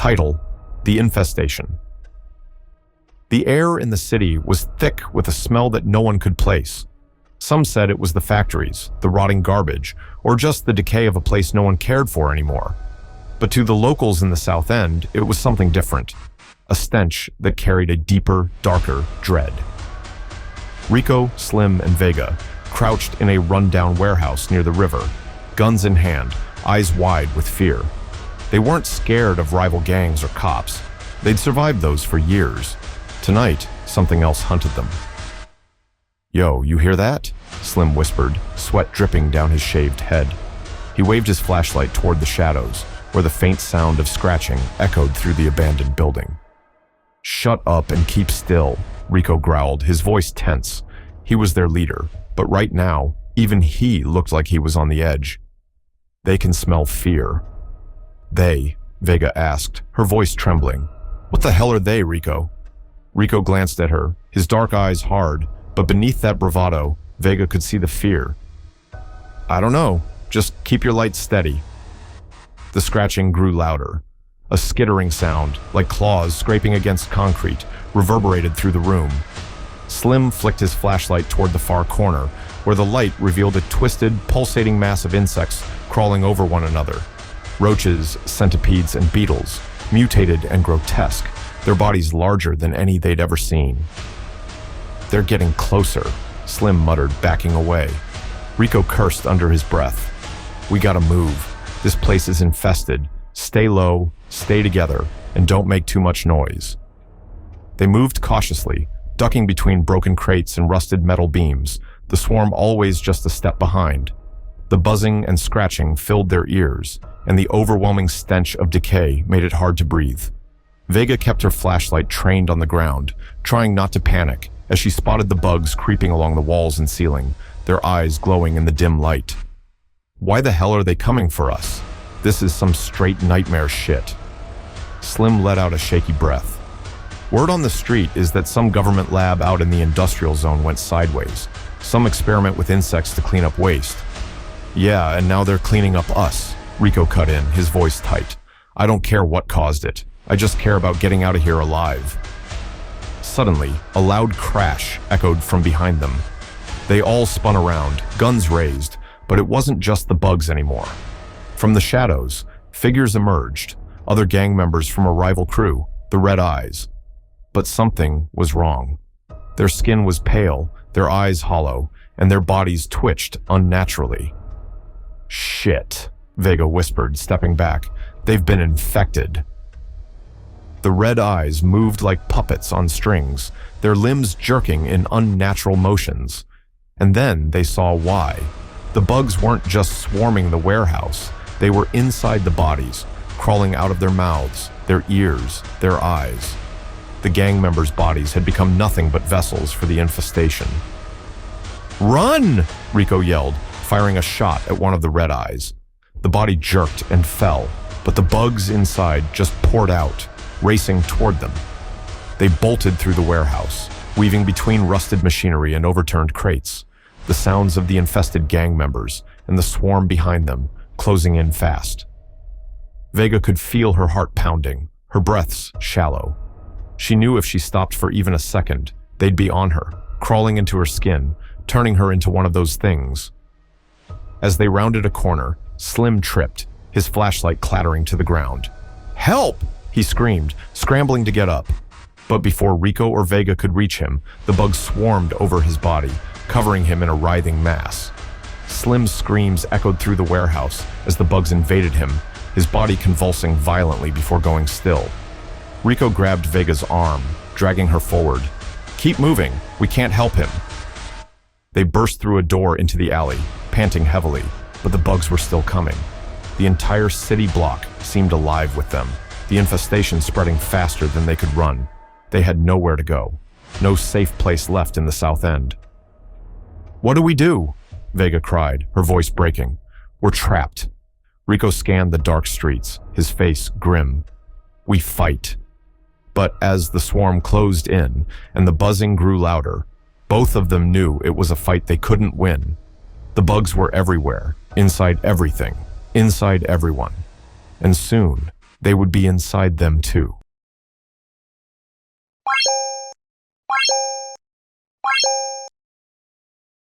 Title: The Infestation. The air in the city was thick with a smell that no one could place. Some said it was the factories, the rotting garbage, or just the decay of a place no one cared for anymore. But to the locals in the South End, it was something different. A stench that carried a deeper, darker dread. Rico, Slim, and Vega crouched in a rundown warehouse near the river, guns in hand, eyes wide with fear. They weren't scared of rival gangs or cops. They'd survived those for years. Tonight, something else hunted them. "Yo, you hear that?" Slim whispered, sweat dripping down his shaved head. He waved his flashlight toward the shadows, where the faint sound of scratching echoed through the abandoned building. "Shut up and keep still," Rico growled, his voice tense. He was their leader, but right now, even he looked like he was on the edge. "They can smell fear." "They?" Vega asked, her voice trembling. "What the hell are they, Rico?" Rico glanced at her, his dark eyes hard, but beneath that bravado, Vega could see the fear. "I don't know. Just keep your light steady." The scratching grew louder. A skittering sound, like claws scraping against concrete, reverberated through the room. Slim flicked his flashlight toward the far corner, where the light revealed a twisted, pulsating mass of insects crawling over one another. Roaches, centipedes, and beetles, mutated and grotesque, their bodies larger than any they'd ever seen. "They're getting closer," Slim muttered, backing away. Rico cursed under his breath. "We gotta move. This place is infested. Stay low, stay together, and don't make too much noise." They moved cautiously, ducking between broken crates and rusted metal beams, the swarm always just a step behind. The buzzing and scratching filled their ears, and the overwhelming stench of decay made it hard to breathe. Vega kept her flashlight trained on the ground, trying not to panic as she spotted the bugs creeping along the walls and ceiling, their eyes glowing in the dim light. "Why the hell are they coming for us? This is some straight nightmare shit." Slim let out a shaky breath. "Word on the street is that some government lab out in the industrial zone went sideways. Some experiment with insects to clean up waste." "Yeah, and now they're cleaning up us," Rico cut in, his voice tight. "I don't care what caused it. I just care about getting out of here alive." Suddenly, a loud crash echoed from behind them. They all spun around, guns raised, but it wasn't just the bugs anymore. From the shadows, figures emerged, other gang members from a rival crew, the Red Eyes. But something was wrong. Their skin was pale, their eyes hollow, and their bodies twitched unnaturally. "Shit," Vega whispered, stepping back. "They've been infected." The Red Eyes moved like puppets on strings, their limbs jerking in unnatural motions. And then they saw why. The bugs weren't just swarming the warehouse. They were inside the bodies, crawling out of their mouths, their ears, their eyes. The gang members' bodies had become nothing but vessels for the infestation. "Run!" Rico yelled, firing a shot at one of the Red Eyes. The body jerked and fell, but the bugs inside just poured out, racing toward them. They bolted through the warehouse, weaving between rusted machinery and overturned crates, the sounds of the infested gang members and the swarm behind them closing in fast. Vega could feel her heart pounding, her breaths shallow. She knew if she stopped for even a second, they'd be on her, crawling into her skin, turning her into one of those things. As they rounded a corner, Slim tripped, his flashlight clattering to the ground. "Help!" he screamed, scrambling to get up. But before Rico or Vega could reach him, the bugs swarmed over his body, covering him in a writhing mass. Slim's screams echoed through the warehouse as the bugs invaded him, his body convulsing violently before going still. Rico grabbed Vega's arm, dragging her forward. "Keep moving, we can't help him." They burst through a door into the alley, panting heavily, but the bugs were still coming. The entire city block seemed alive with them, the infestation spreading faster than they could run. They had nowhere to go, no safe place left in the South End. "What do we do?" Vega cried, her voice breaking. "We're trapped." Rico scanned the dark streets, his face grim. "We fight." But as the swarm closed in and the buzzing grew louder, both of them knew it was a fight they couldn't win. The bugs were everywhere, inside everything, inside everyone. And soon, they would be inside them too.